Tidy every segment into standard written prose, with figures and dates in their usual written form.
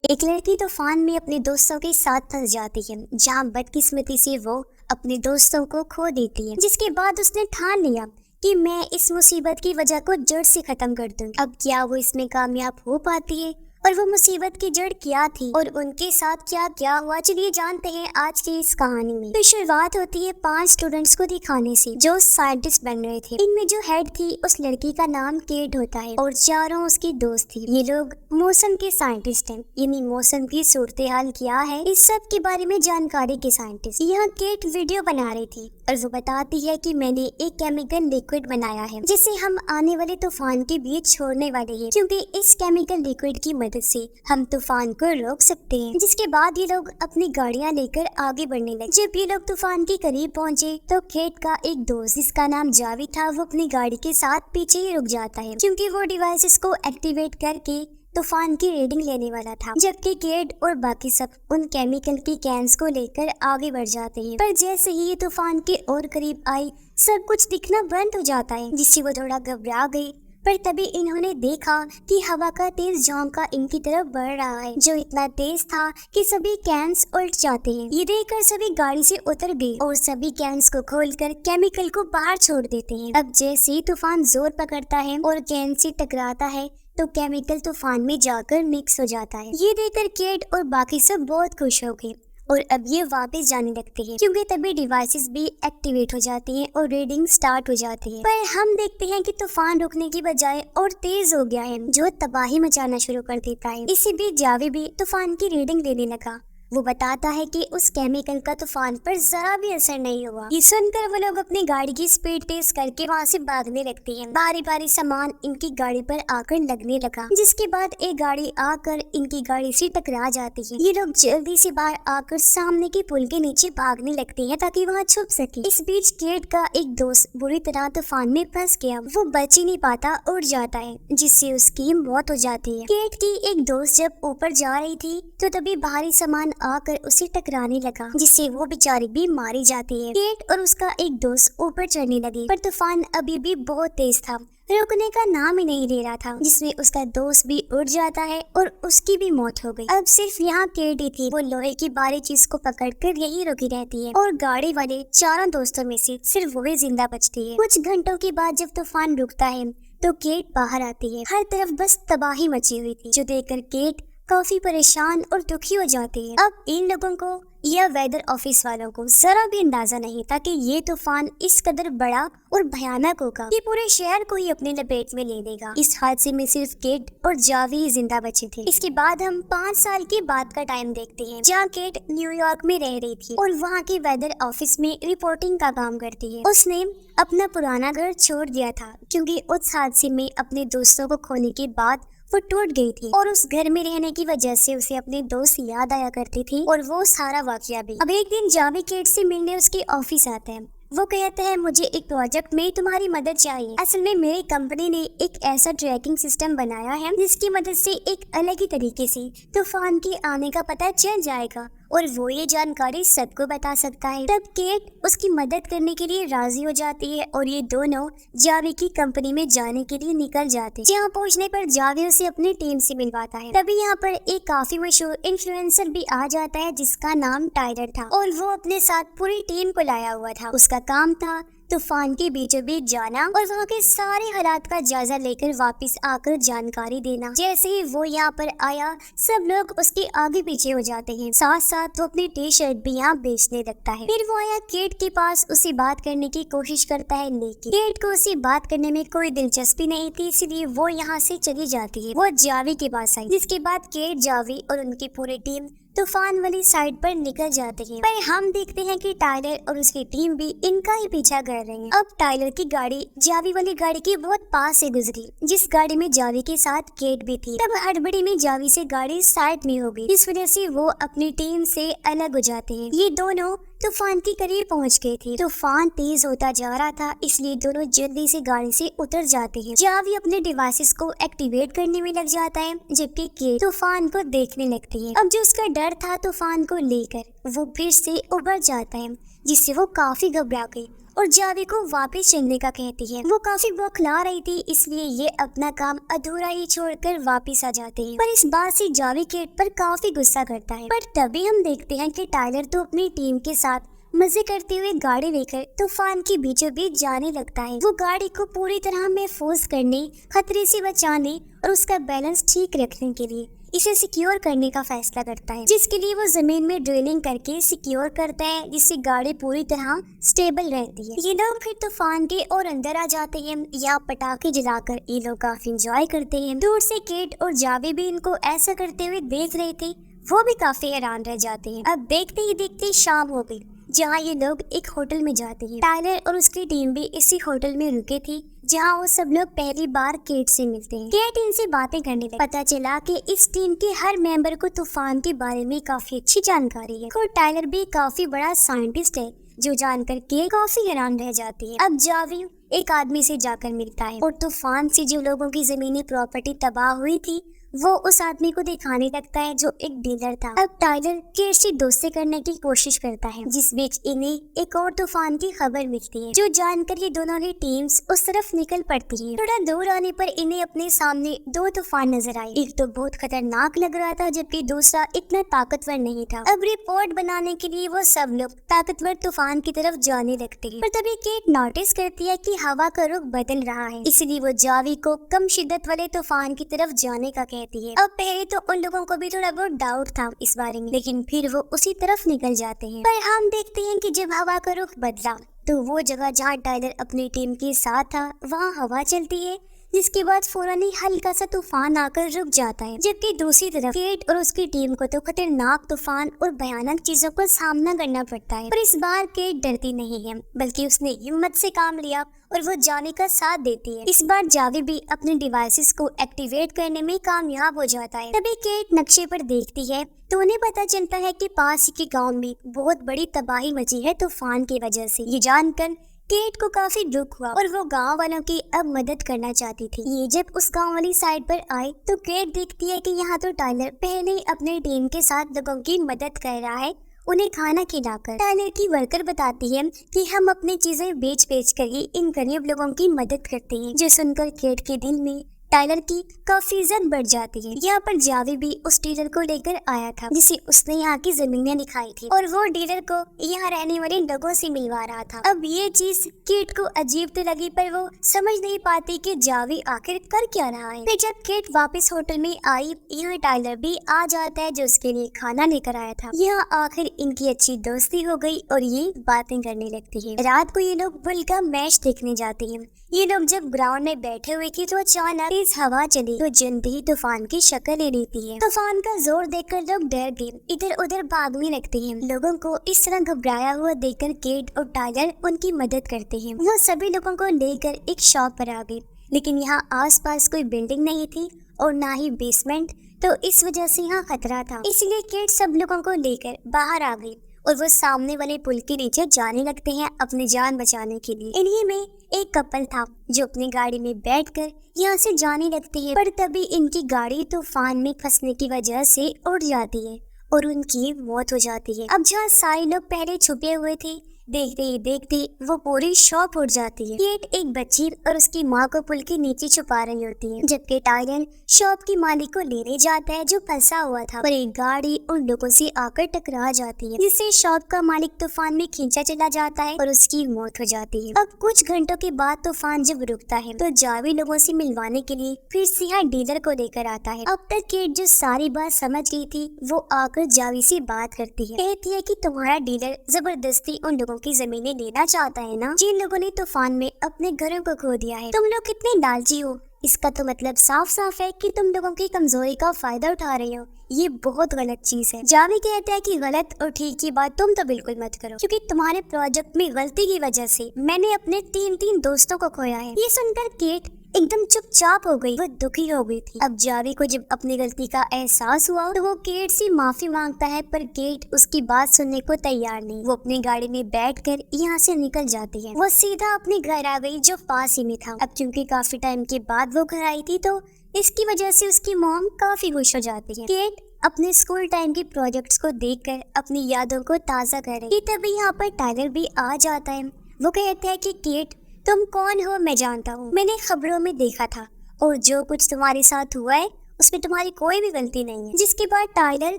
एक लड़की तूफान में अपने दोस्तों के साथ फंस जाती है, जहाँ बदकिस्मती से वो अपने दोस्तों को खो देती है। जिसके बाद उसने ठान लिया कि मैं इस मुसीबत की वजह को जड़ से खत्म कर दूं। अब क्या वो इसमें कामयाब हो पाती है और वो मुसीबत की जड़ क्या थी और उनके साथ क्या क्या हुआ, चलिए जानते हैं आज की इस कहानी में। तो शुरुआत होती है 5 स्टूडेंट्स को दिखाने से जो साइंटिस्ट बन रहे थे। इनमें जो हेड थी उस लड़की का नाम केट होता है और चारों उसकी दोस्त थी। ये लोग मौसम के साइंटिस्ट हैं, यानी मौसम की सूरत हाल क्या है इस सब के बारे में जानकारी के साइंटिस्ट। यहाँ केट वीडियो बना रही थी और वो बताती है कि मैंने एक केमिकल लिक्विड बनाया है जिसे हम आने वाले तूफान के बीच छोड़ने वाले हैं, क्योंकि इस केमिकल लिक्विड की मदद से हम तूफान को रोक सकते हैं। जिसके बाद ये लोग अपनी गाड़ियां लेकर आगे बढ़ने लगे। जब ये लोग तूफान के करीब पहुंचे तो केट का एक दोस्त जिसका नाम जावी था, वो अपनी गाड़ी के साथ पीछे ही रुक जाता है, क्योंकि वो डिवाइसेस को एक्टिवेट करके तूफान की रीडिंग लेने वाला था। जबकि केट और बाकी सब उन केमिकल की कैंस को लेकर आगे बढ़ जाते हैं। पर जैसे ही ये तूफान के और करीब आई, सब कुछ दिखना बंद हो जाता है, जिससे वो थोड़ा घबरा गई। पर तभी इन्होंने देखा कि हवा का तेज झोंका इनकी तरफ बढ़ रहा है, जो इतना तेज था कि सभी कैंस उल्ट जाते हैं। ये देखकर सभी गाड़ी से उतर गए और सभी कैंस को खोलकर केमिकल को बाहर छोड़ देते हैं। अब जैसे ही तूफान जोर पकड़ता है और कैन से टकराता है तो केमिकल तूफान में जाकर मिक्स हो जाता है। ये देखकर केट और बाकी सब बहुत खुश हो गए और अब ये वापस जाने लगते हैं, क्योंकि तभी डिवाइसेस भी एक्टिवेट हो जाती हैं और रीडिंग स्टार्ट हो जाती है। पर हम देखते हैं कि तूफान रुकने की बजाय और तेज हो गया है, जो तबाही मचाना शुरू कर देता है। इसी बीच जावी भी तूफान की रीडिंग लेने लगा। वो बताता है कि उस केमिकल का तूफान पर जरा भी असर नहीं हुआ। ये सुनकर वो लोग अपनी गाड़ी की स्पीड तेज करके वहाँ से भागने लगते हैं। बारी बारी सामान इनकी गाड़ी पर आकर लगने लगा, जिसके बाद एक गाड़ी आकर इनकी गाड़ी से टकरा जाती है। ये लोग जल्दी से बाहर आकर सामने के पुल के नीचे भागने लगते हैं ताकि वहाँ छुप सके। इस बीच केट का एक दोस्त बुरी तरह तूफान में फंस गया। वो बच ही नहीं पाता, उड़ जाता है, जिससे उसकी मौत हो जाती है। केट की एक दोस्त जब ऊपर जा रही थी तो तभी भारी सामान आकर उसे टकराने लगा, जिससे वो बेचारी भी मारी जाती है। केट और उसका एक दोस्त ऊपर चढ़ने लगे, पर तूफान अभी भी बहुत तेज था, रुकने का नाम ही नहीं ले रहा था, जिसमें उसका दोस्त भी उड़ जाता है और उसकी भी मौत हो गई। अब सिर्फ यहाँ केट ही थी। वो लोहे की बारी चीज को पकड़कर यही रुकी रहती है और गाड़ी वाले चारों दोस्तों में से सिर्फ वो ही जिंदा बचती है। कुछ घंटों के बाद जब तूफान रुकता है तो केट बाहर आती है। हर तरफ बस तबाही मची हुई थी, जो देखकर केट काफी परेशान और दुखी हो जाती है। अब इन लोगों को या वेदर ऑफिस वालों को जरा भी अंदाजा नहीं था कि ये तूफान इस कदर बड़ा और भयानक होगा कि पूरे शहर को ही अपने लपेट में ले लेगा। इस हादसे में सिर्फ केट और जावी ही जिंदा बचे थे। इसके बाद हम 5 साल के बाद का टाइम देखते हैं, जहाँ केट न्यूयॉर्क में रह रही थी और वहाँ के वेदर ऑफिस में रिपोर्टिंग का काम करती है। उसने अपना पुराना घर छोड़ दिया था, क्योंकि उस हादसे में अपने दोस्तों को खोने के बाद वो टूट गई थी और उस घर में रहने की वजह से उसे अपने दोस्त याद आया करती थी और वो सारा वाकया भी। अब एक दिन जावी केट से मिलने उसके ऑफिस आते हैं। वो कहते हैं मुझे एक प्रोजेक्ट में तुम्हारी मदद चाहिए। असल में मेरी कंपनी ने एक ऐसा ट्रैकिंग सिस्टम बनाया है जिसकी मदद से एक अलग ही तरीके से तूफान के आने का पता चल जाएगा और वो ये जानकारी सबको बता सकता है। तब केट उसकी मदद करने के लिए राजी हो जाती है और ये दोनों जावी की कंपनी में जाने के लिए निकल जाते हैं। जहाँ पहुँचने पर जावी उसे अपनी टीम से मिलवाता है। तभी यहाँ पर एक काफी मशहूर इन्फ्लुएंसर भी आ जाता है जिसका नाम टाइलर था और वो अपने साथ पूरी टीम को लाया हुआ था। उसका काम था तूफान के बीचों बीच जाना और वहाँ के सारे हालात का जायजा लेकर वापस आकर जानकारी देना। जैसे ही वो यहाँ पर आया, सब लोग उसके आगे पीछे हो जाते हैं। साथ साथ वो अपनी टी शर्ट भी यहाँ बेचने लगता है। फिर वो आया केट के पास, उसे बात करने की कोशिश करता है, लेकिन केट को उसे बात करने में कोई दिलचस्पी नहीं थी, इसलिए वो यहाँ से चली जाती है। वो जावी के पास आई, जिसके बाद केट, जावी और उनकी पूरी टीम तूफान वाली साइड पर निकल जाते हैं। पर हम देखते हैं कि टाइलर और उसकी टीम भी इनका ही पीछा कर रहे हैं। अब टाइलर की गाड़ी जावी वाली गाड़ी के बहुत पास से गुजरी, जिस गाड़ी में जावी के साथ केट भी थी। तब हड़बड़ी में जावी से गाड़ी साइड में हो गई, इस वजह से वो अपनी टीम से अलग हो जाते हैं। ये दोनों तूफान के करीब पहुंच गए थे। तूफान तेज होता जा रहा था, इसलिए दोनों जल्दी से गाड़ी से उतर जाते हैं। जावी अपने डिवाइसेस को एक्टिवेट करने में लग जाता है, जबकि केट तूफान को देखने लगती है। अब जो उसका डर था तूफान को लेकर वो फिर से उभर जाता है, जिससे वो काफी घबरा गई और जावी को वापस चलने का कहती है। वो काफी बौखला रही थी, इसलिए ये अपना काम अधूरा ही छोड़कर वापस आ जाते हैं। पर इस बात से जावी केट पर काफी गुस्सा करता है। पर तभी हम देखते हैं कि टाइलर तो अपनी टीम के साथ मजे करते हुए गाड़ी लेकर तूफान के बीचों बीच जाने लगता है। वो गाड़ी को पूरी तरह महफूज करने, खतरे से बचाने और उसका बैलेंस ठीक रखने के लिए इसे सिक्योर करने का फैसला करता है, जिसके लिए वो जमीन में ड्रिलिंग करके सिक्योर करता है, जिससे गाड़ी पूरी तरह स्टेबल रहती है। ये लोग फिर तूफान के और अंदर आ जाते हैं। या पटाखे जलाकर ये लोग काफी इंजॉय करते हैं। दूर से केट और जावी भी इनको ऐसा करते हुए देख रहे थे, वो भी काफी हैरान रह जाते हैं। अब देखते ही देखते शाम हो गई, जहाँ ये लोग एक होटल में जाते हैं। टाइलर और उसकी टीम भी इसी होटल में रुके थे, जहाँ वो सब लोग पहली बार केट से मिलते हैं। केट इनसे बातें करने लगी। पता चला कि इस टीम के हर मेंबर को तूफान के बारे में काफी अच्छी जानकारी है और टाइलर भी काफी बड़ा साइंटिस्ट है, जो जानकर केट काफी हैरान रह जाती है। अब जावी एक आदमी से जाकर मिलता है और तूफान से जो लोगों की जमीनी प्रॉपर्टी तबाह हुई थी वो उस आदमी को दिखाने लगता है, जो एक डीलर था। अब टाइलर केट से दोस्ती करने की कोशिश करता है, जिस बीच इन्हें एक और तूफान की खबर मिलती है, जो जानकर ये दोनों ही टीम्स उस तरफ निकल पड़ती हैं। थोड़ा दूर आने पर इन्हें अपने सामने दो तूफान नजर आए। एक तो बहुत खतरनाक लग रहा था, जबकि दूसरा इतना ताकतवर नहीं था। अब रिपोर्ट बनाने के लिए वो सब लोग ताकतवर तूफान की तरफ जाने लगते हैं। पर तभी केट नोटिस करती है कि हवा का रुख बदल रहा है, इसलिए वो जावी को कम शिद्दत वाले तूफान की तरफ जाने का कहती है। अब पहले तो उन लोगों को भी थोड़ा बहुत डाउट था इस बारे में, लेकिन फिर वो उसी तरफ निकल जाते हैं। पर हम देखते हैं कि जब हवा का रुख बदला तो वो जगह जहाँ टाइलर अपनी टीम के साथ था वहाँ हवा चलती है, जिसके बाद फौरन ही हल्का सा तूफान आकर रुक जाता है। जबकि दूसरी तरफ केट और उसकी टीम को तो खतरनाक तूफान और भयानक चीजों का सामना करना पड़ता है। पर इस बार केट डरती नहीं है, बल्कि उसने हिम्मत से काम लिया और वो जावी का साथ देती है। इस बार जावी भी अपने डिवाइसेस को एक्टिवेट करने में कामयाब हो जाता है। तभी केट नक्शे पर देखती है तो उन्हें पता चलता है कि पास ही के गांव में बहुत बड़ी तबाही मची है तूफान की वजह से। ये जानकर केट को काफी दुख हुआ और वो गांव वालों की अब मदद करना चाहती थी। ये जब उस गांव वाली साइड पर आए तो केट देखती है कि यहाँ तो टाइलर पहले ही अपने टीम के साथ लोगों की मदद कर रहा है, उन्हें खाना खिलाकर। टाइलर की वर्कर बताती है कि हम अपनी चीजें बेच कर ही इन गरीब लोगों की मदद करते हैं, जो सुनकर केट के दिल में टाइलर की काफी इज्जत बढ़ जाती है। यहाँ पर जावी भी उस डीलर को लेकर आया था, जिसे उसने यहाँ की जमीनें दिखाई थी और वो डीलर को यहाँ रहने वाले लोगों से मिलवा रहा था। अब ये चीज केट को अजीब तो लगी, पर वो समझ नहीं पाती कि जावी आखिर कर क्या रहा है। फिर जब केट वापस होटल में आई, यहाँ टाइलर भी आ जाता है, जो उसके लिए खाना लेकर आया था। यहाँ आखिर इनकी अच्छी दोस्ती हो गई और ये बातें करने लगती है। रात को ये लोग बुल का मैच देखने जाते हैं। ये लोग जब ग्राउंड में बैठे हुए थे तो अचानक तेज हवा चली, तो जल्दी ही तूफान की शक्ल ले लेती है। तूफान का जोर देखकर लोग डर गए, इधर उधर भागने लगते हैं। लोगों को इस तरह घबराया हुआ देखकर केट और टाइलर उनकी मदद करते हैं। वो सभी लोगों को लेकर एक शॉप पर आ गए, लेकिन यहाँ आसपास कोई बिल्डिंग नहीं थी और ना ही बेसमेंट, तो इस वजह से यहाँ खतरा था। इसलिए केट सब लोगों को लेकर बाहर आ गई और वो सामने वाले पुल के नीचे जाने लगते हैं अपनी जान बचाने के लिए। इन्हीं में एक कपल था जो अपनी गाड़ी में बैठकर यहाँ से जाने लगते हैं, पर तभी इनकी गाड़ी तूफान में फंसने की वजह से उड़ जाती है और उनकी मौत हो जाती है। अब जहाँ सारे लोग पहले छुपे हुए थे, देखते ही देखते वो पूरी शॉप उड़ जाती है। केट एक बच्ची और उसकी माँ को पुल के नीचे छुपा रही होती है, जबकि टाइलर शॉप के मालिक को लेने जाता है जो फंसा हुआ था। पर एक गाड़ी उन लोगों से आकर टकरा जाती है, जिससे शॉप का मालिक तूफान में खींचा चला जाता है और उसकी मौत हो जाती है। अब कुछ घंटों के बाद तूफान जब रुकता है तो जावी लोगों से मिलवाने के लिए फिर से यहाँ डीलर को लेकर आता है। अब तक केट जो सारी बात समझ गई थी, वो आकर जावी से बात करती है। कहती है कि तुम्हारा डीलर जबरदस्ती उन लोगों की जमीनें लेना चाहता है ना, जिन लोगों ने तूफान में अपने घरों को खो दिया है। तुम लोग कितने लालची हो, इसका तो मतलब साफ साफ है कि तुम लोगों की कमजोरी का फायदा उठा रहे हो। ये बहुत गलत चीज है। जावी कहता है कि गलत और ठीक की बात तुम तो बिल्कुल मत करो, क्योंकि तुम्हारे प्रोजेक्ट में गलती की वजह से मैंने अपने तीन दोस्तों को खोया है। ये सुनकर केट एकदम चुपचाप हो गई, वो दुखी हो गई थी। अब जावी को जब अपनी गलती का एहसास हुआ तो वो केट से माफी मांगता है, पर केट उसकी बात सुनने को तैयार नहीं। वो अपनी गाड़ी में बैठकर यहाँ से निकल जाती है। वो सीधा अपने घर आ गई जो पास ही में था। अब क्योंकि काफी टाइम के बाद वो घर आई थी तो इसकी वजह से उसकी मॉम काफी खुश हो जाती है। केट अपने स्कूल टाइम के प्रोजेक्ट्स को देखकर अपनी यादों को ताज़ा कर रही। तभी यहाँ पर टाइलर भी आ जाता है। वो कहता है कि केट, तुम कौन हो मैं जानता हूँ, मैंने खबरों में देखा था और जो कुछ तुम्हारे साथ हुआ है उसमें तुम्हारी कोई भी गलती नहीं है। जिसके बाद टाइलर,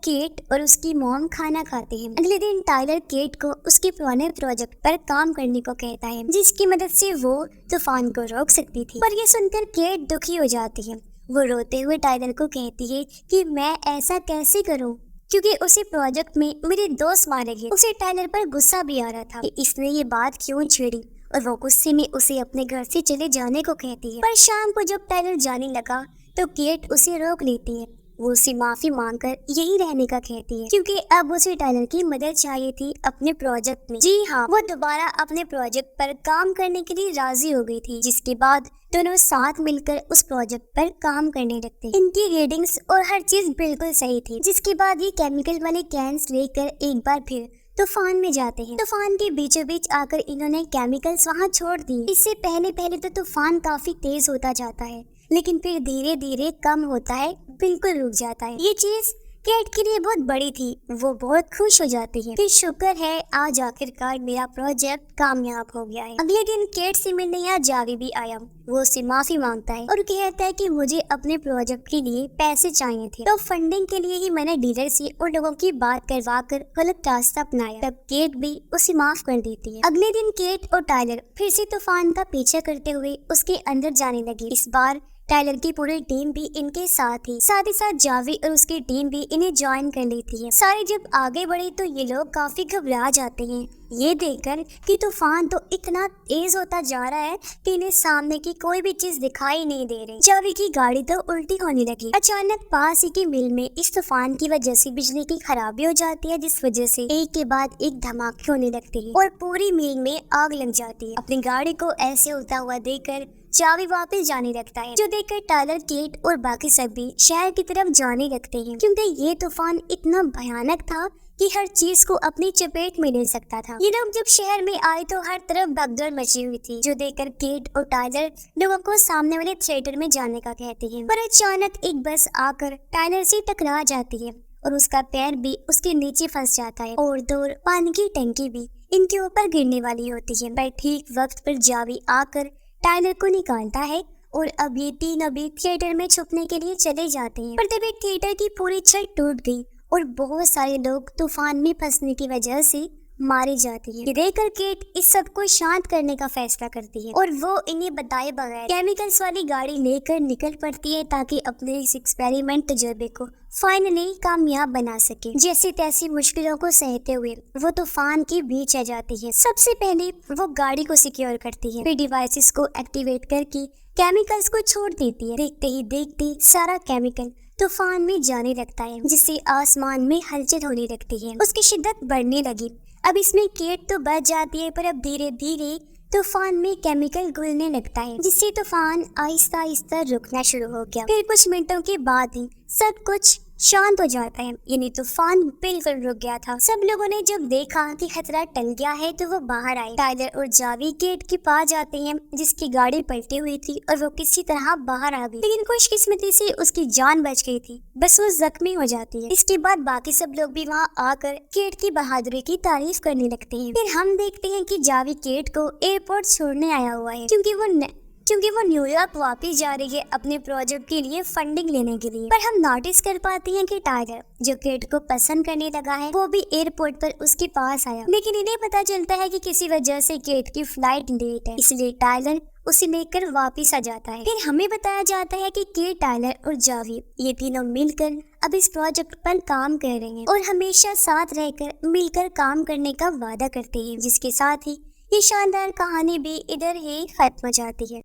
केट और उसकी मॉम खाना खाते हैं। अगले दिन टाइलर केट को उसके पुराने प्रोजेक्ट पर काम करने को कहता है, जिसकी मदद से वो तूफान को रोक सकती थी। पर ये सुनकर केट दुखी हो जाती है। वो रोते हुए टाइलर को कहती है कि मैं ऐसा कैसे करूं, क्योंकि उसी प्रोजेक्ट में मेरे दोस्त मारे गए। उसे टाइलर पर गुस्सा भी आ रहा था कि इसने ये बात क्यों छेड़ी और वो गुस्से में उसे अपने घर से चले जाने को कहती है। पर शाम को जब टाइलर जाने लगा तो केट उसे रोक लेती है। वो उसे माफी मांगकर यही रहने का कहती है, क्योंकि अब उसे टाइलर की मदद चाहिए थी अपने प्रोजेक्ट में। जी हाँ, वो दोबारा अपने प्रोजेक्ट पर काम करने के लिए राजी हो गई थी। जिसके बाद दोनों साथ मिलकर उस प्रोजेक्ट पर काम करने लगते। इनकी रीडिंग्स और हर चीज बिल्कुल सही थी। जिसके बाद ये केमिकल वाले कैंस लेकर एक बार फिर तूफान में जाते हैं। तूफान के बीचों बीच आकर इन्होंने केमिकल्स वहाँ छोड़ दिए। इससे पहले तो तूफान काफी तेज होता जाता है, लेकिन फिर धीरे धीरे कम होता है, बिल्कुल रुक जाता है। ये चीज केट के लिए बहुत बड़ी थी। वो बहुत खुश हो जाती है। फिर शुक्र है आज आखिरकार मेरा प्रोजेक्ट कामयाब हो गया है। अगले दिन केट से मिलने यहाँ जावी भी आया। वो उससे माफी मांगता है और कहता है कि मुझे अपने प्रोजेक्ट के लिए पैसे चाहिए थे, तो फंडिंग के लिए ही मैंने डीलर से उन लोगों की बात करवा कर गलत रास्ता अपनाया। तब केट भी उसे माफ कर देती है। अगले दिन केट और टाइलर फिर से तूफान का पीछा करते हुए उसके अंदर जाने लगी। इस बार टाइलर की पूरी टीम भी इनके साथ ही साथ जावी और उसकी टीम भी इन्हें ज्वाइन कर लेती है। सारे जब आगे बढ़े तो ये लोग काफी घबरा जाते हैं ये देखकर कि तूफान तो इतना तेज होता जा रहा है कि इन्हें सामने की कोई भी चीज दिखाई नहीं दे रही। जावी की गाड़ी तो उल्टी होने लगी। अचानक पास ही की मिल में इस तूफान की वजह से बिजली की खराबी हो जाती है, जिस वजह से एक के बाद एक धमाके होने लगते हैं और पूरी मिल में आग लग जाती है। अपनी गाड़ी को ऐसे होता हुआ देखकर जावी वापस जाने लगता है, जो देखकर टाइलर, केट और बाकी सब भी शहर की तरफ जाने लगते हैं, क्योंकि ये तूफान इतना भयानक था कि हर चीज को अपनी चपेट में ले सकता था। ये लोग जब शहर में आए तो हर तरफ भगदड़ मची हुई थी, जो देखकर केट और टाइलर लोगों को सामने वाले थिएटर में जाने का कहते हैं। पर अचानक एक बस आकर टाइलर से टकरा जाती है और उसका पैर भी उसके नीचे फंस जाता है और दूर पानी की टंकी भी इनके ऊपर गिरने वाली होती है। पर ठीक वक्त पर जावी आकर टाइलर को निकालता है और अब ये तीनों भी थिएटर में छुपने के लिए चले जाते हैं। पर तभी थिएटर की पूरी छत टूट गई और बहुत सारे लोग तूफान में फंसने की वजह से मारी जाती है। ये देखकर केट इस सब को शांत करने का फैसला करती है और वो इन्हें बताए बगैर केमिकल्स वाली गाड़ी लेकर निकल पड़ती है, ताकि अपने इस एक्सपेरिमेंट तजुर्बे को फाइनली कामयाब बना सके। जैसी तैसी मुश्किलों को सहते हुए वो तूफान के बीच आ जाती है। सबसे पहले वो गाड़ी को सिक्योर करती है, फिर डिवाइसेस को एक्टिवेट करके केमिकल्स को छोड़ देती है। देखते ही देखते सारा केमिकल तूफान में जाने लगता है, जिससे आसमान में हलचल होने लगती है। उसकी शिद्दत बढ़ने लगी। अब इसमें केट तो बच जाती है, पर अब धीरे धीरे तूफान में केमिकल घुलने लगता है, जिससे तूफान आहिस्ता आहिस्ता रुकना शुरू हो गया। फिर कुछ मिनटों के बाद ही सब कुछ शांत हो जाता है, यानी तूफान बिल्कुल रुक गया था। सब लोगों ने जब देखा कि खतरा टल गया है तो वो बाहर आए। टाइलर और जावी गेट के पास जाते हैं, जिसकी गाड़ी पलटी हुई थी और वो किसी तरह बाहर आ गई, लेकिन खुशकिस्मती से उसकी जान बच गई थी, बस वो जख्मी हो जाती है। इसके बाद बाकी सब लोग भी वहाँ आकर केट की बहादुरी की तारीफ करने लगते हैं। फिर हम देखते हैं कि जावी केट को एयरपोर्ट छोड़ने आया हुआ है, क्योंकि वो न्यूयॉर्क वापस जा रही है अपने प्रोजेक्ट के लिए फंडिंग लेने के लिए। पर हम नोटिस कर पाते हैं कि टाइलर, जो केट को पसंद करने लगा है, वो भी एयरपोर्ट पर उसके पास आया, लेकिन इन्हें पता चलता है कि किसी वजह से केट की फ्लाइट लेट है, इसलिए टाइलर उसे लेकर वापस आ जाता है। फिर हमें बताया जाता है कि केट, टाइलर और जावी ये तीनों मिलकर अब इस प्रोजेक्ट पर काम कर रहे हैं और हमेशा साथ रहकर मिलकर काम करने का वादा करते हैं, जिसके साथ ही ये शानदार कहानी भी इधर ही खत्म हो जाती है।